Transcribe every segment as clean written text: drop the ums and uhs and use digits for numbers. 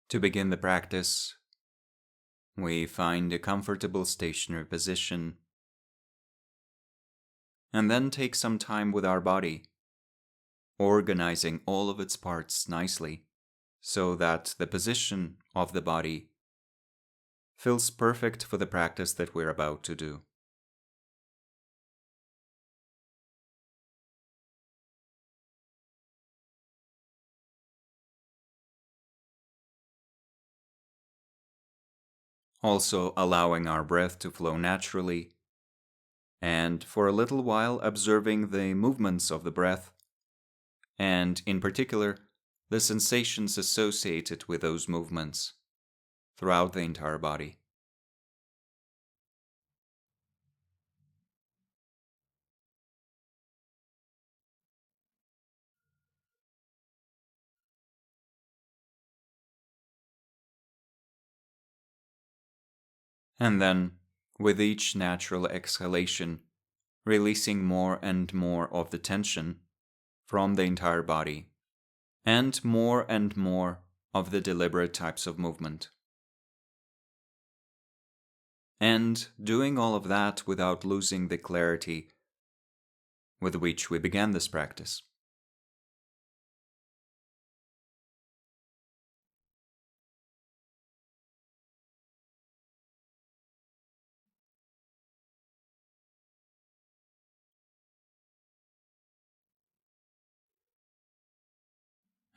To begin the practice, we find a comfortable stationary position and then take some time with our body, organizing all of its parts nicely so that the position of the body feels perfect for the practice that we're about to do. Also allowing our breath to flow naturally, and for a little while observing the movements of the breath, and in particular, the sensations associated with those movements throughout the entire body. And then, with each natural exhalation, releasing more and more of the tension from the entire body, and more of the deliberate types of movement. And doing all of that without losing the clarity with which we began this practice.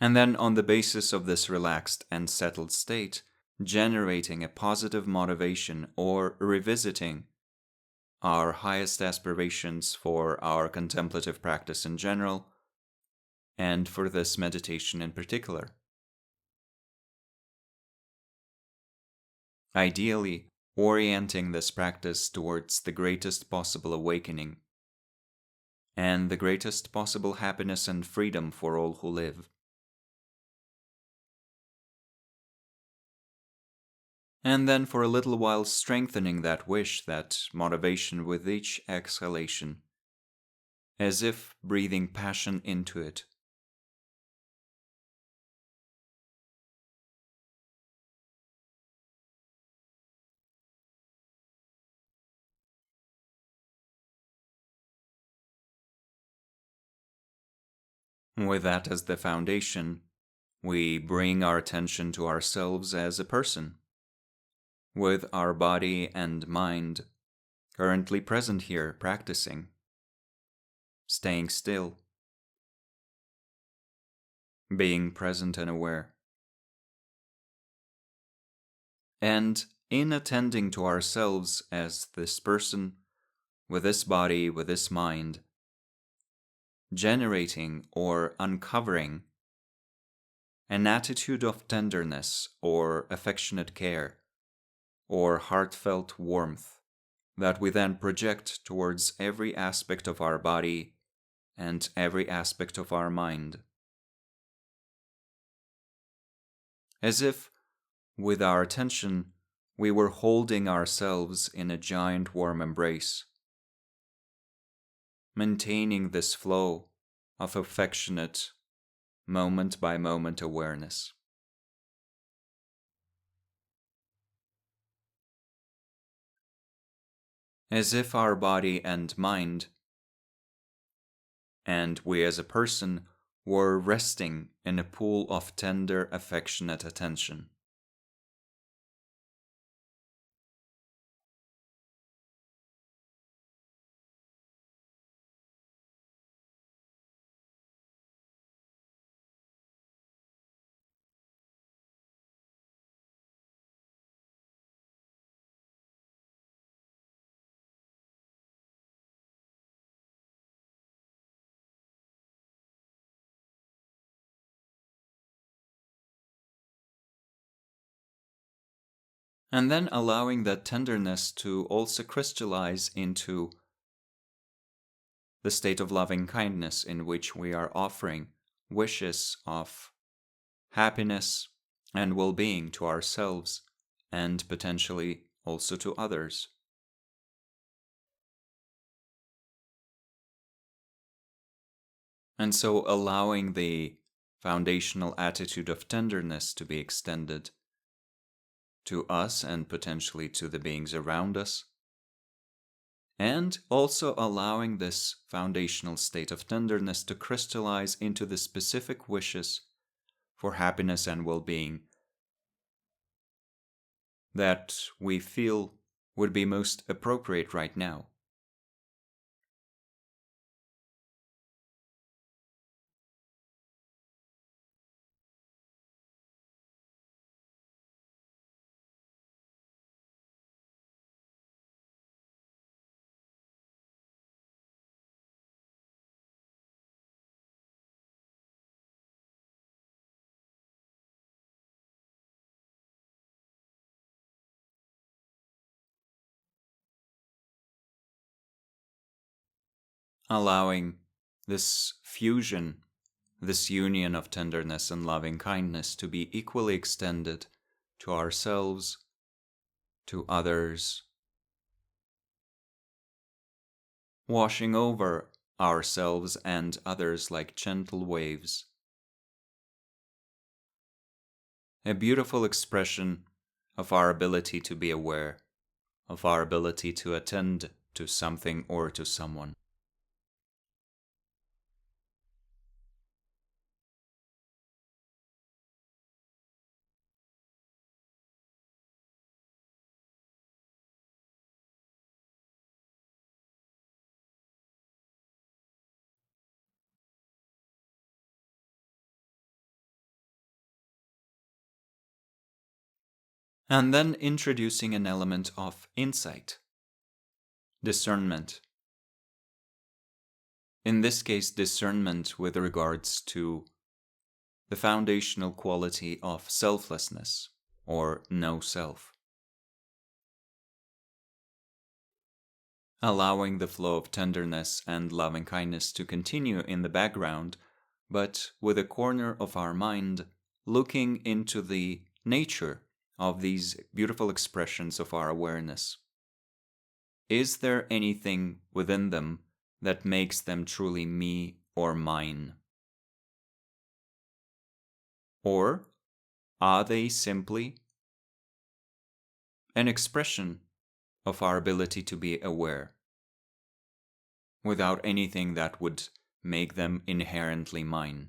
And then, on the basis of this relaxed and settled state, generating a positive motivation or revisiting our highest aspirations for our contemplative practice in general, and for this meditation in particular. Ideally, orienting this practice towards the greatest possible awakening and the greatest possible happiness and freedom for all who live. And then for a little while strengthening that wish, that motivation with each exhalation, as if breathing passion into it. With that as the foundation, we bring our attention to ourselves as a person, with our body and mind currently present here practicing, staying still, being present and aware. And in attending to ourselves as this person, with this body, with this mind, generating or uncovering an attitude of tenderness or affectionate care or heartfelt warmth that we then project towards every aspect of our body and every aspect of our mind. As if, with our attention, we were holding ourselves in a giant warm embrace, maintaining this flow of affectionate, moment-by-moment awareness. As if our body and mind, and we as a person, were resting in a pool of tender, affectionate attention. And then allowing that tenderness to also crystallize into the state of loving kindness in which we are offering wishes of happiness and well-being to ourselves and potentially also to others. And so allowing the foundational attitude of tenderness to be extended to us and potentially to the beings around us. And also allowing this foundational state of tenderness to crystallize into the specific wishes for happiness and well-being that we feel would be most appropriate right now. Allowing this fusion, this union of tenderness and loving kindness to be equally extended to ourselves, to others, washing over ourselves and others like gentle waves. A beautiful expression of our ability to be aware, of our ability to attend to something or to someone. And then introducing an element of insight, discernment. In this case, discernment with regards to the foundational quality of selflessness or no self. Allowing the flow of tenderness and loving kindness to continue in the background, but with a corner of our mind looking into the nature of these beautiful expressions of our awareness. Is there anything within them that makes them truly me or mine? Or are they simply an expression of our ability to be aware, without anything that would make them inherently mine?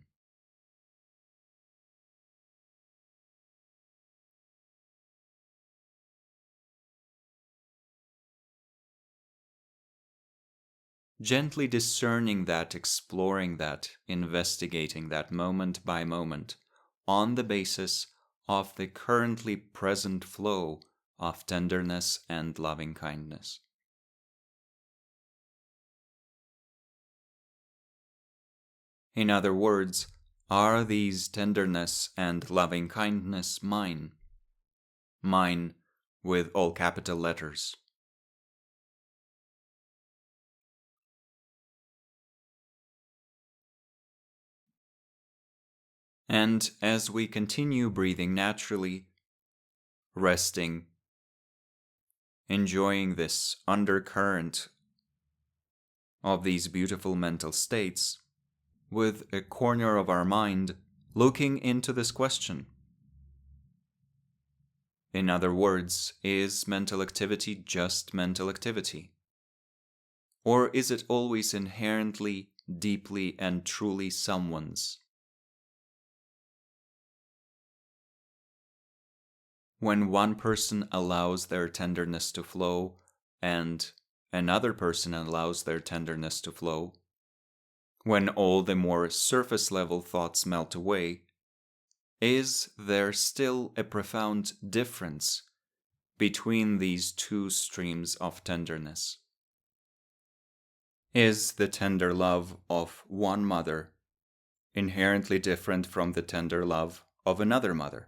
Gently discerning that, exploring that, investigating that moment by moment on the basis of the currently present flow of tenderness and loving kindness. In other words, are these tenderness and loving kindness mine? Mine with all capital letters. And as we continue breathing naturally, resting, enjoying this undercurrent of these beautiful mental states, with a corner of our mind looking into this question. In other words, is mental activity just mental activity? Or is it always inherently, deeply, and truly someone's? When one person allows their tenderness to flow and another person allows their tenderness to flow, when all the more surface level thoughts melt away, is there still a profound difference between these two streams of tenderness? Is the tender love of one mother inherently different from the tender love of another mother?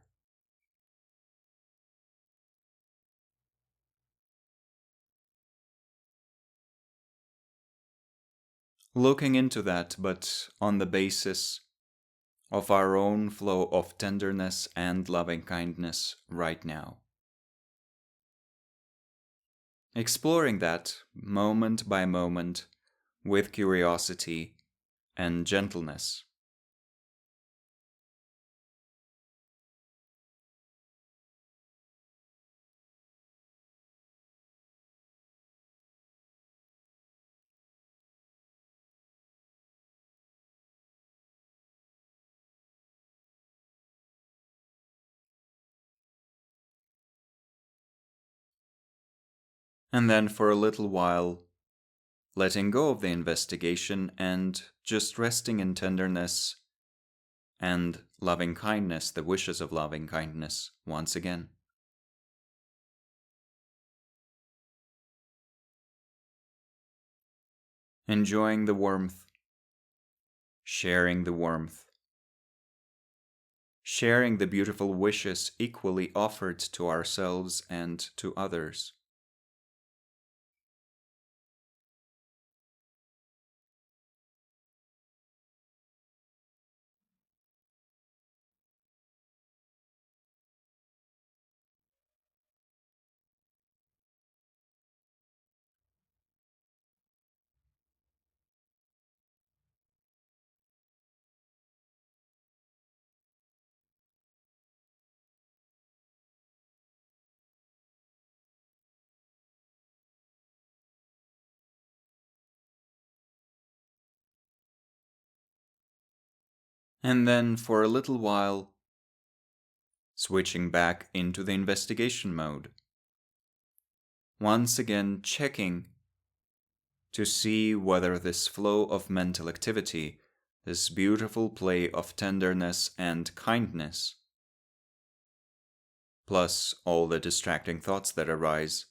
Looking into that, but on the basis of our own flow of tenderness and loving kindness right now. Exploring that moment by moment with curiosity and gentleness. And then for a little while, letting go of the investigation and just resting in tenderness and loving kindness, the wishes of loving kindness, once again. Enjoying the warmth, sharing the warmth, sharing the beautiful wishes equally offered to ourselves and to others. And then for a little while, switching back into the investigation mode. Once again checking to see whether this flow of mental activity, this beautiful play of tenderness and kindness, plus all the distracting thoughts that arise,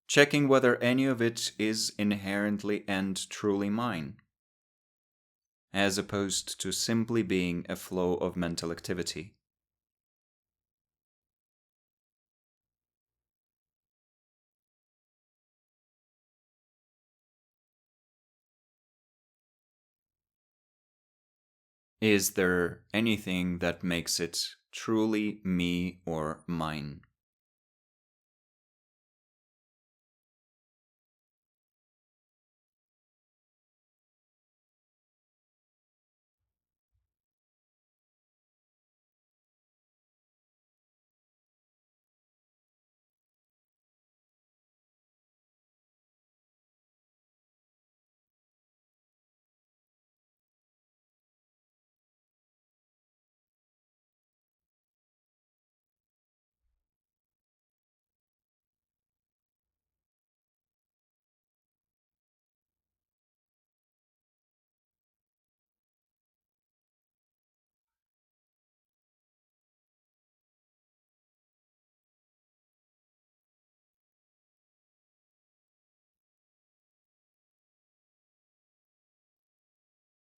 checking whether any of it is inherently and truly mine, as opposed to simply being a flow of mental activity. Is there anything that makes it truly me or mine?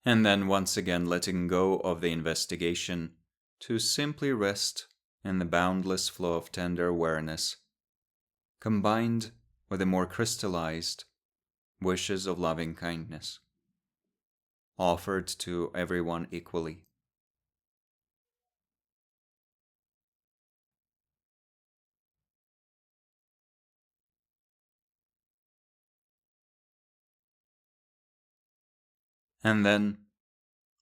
And then once again letting go of the investigation to simply rest in the boundless flow of tender awareness, combined with the more crystallized wishes of loving kindness, offered to everyone equally. And then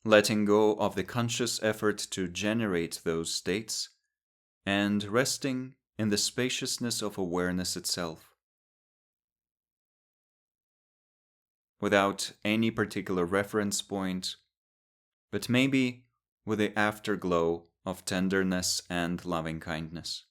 letting go of the conscious effort to generate those states and resting in the spaciousness of awareness itself, without any particular reference point, but maybe with the afterglow of tenderness and loving kindness.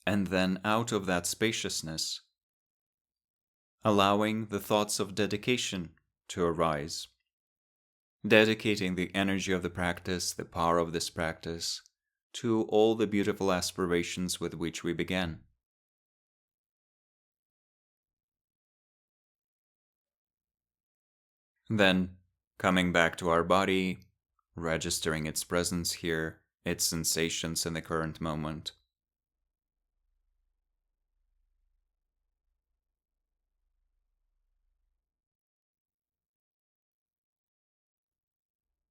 And then out of that spaciousness, allowing the thoughts of dedication to arise, dedicating the energy of the practice, the power of this practice, to all the beautiful aspirations with which we began. Then, coming back to our body, registering its presence here, its sensations in the current moment.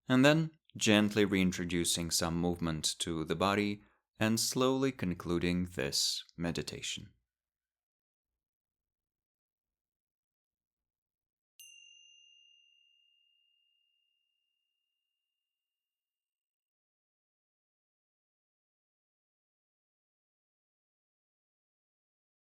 And then gently reintroducing some movement to the body and slowly concluding this meditation.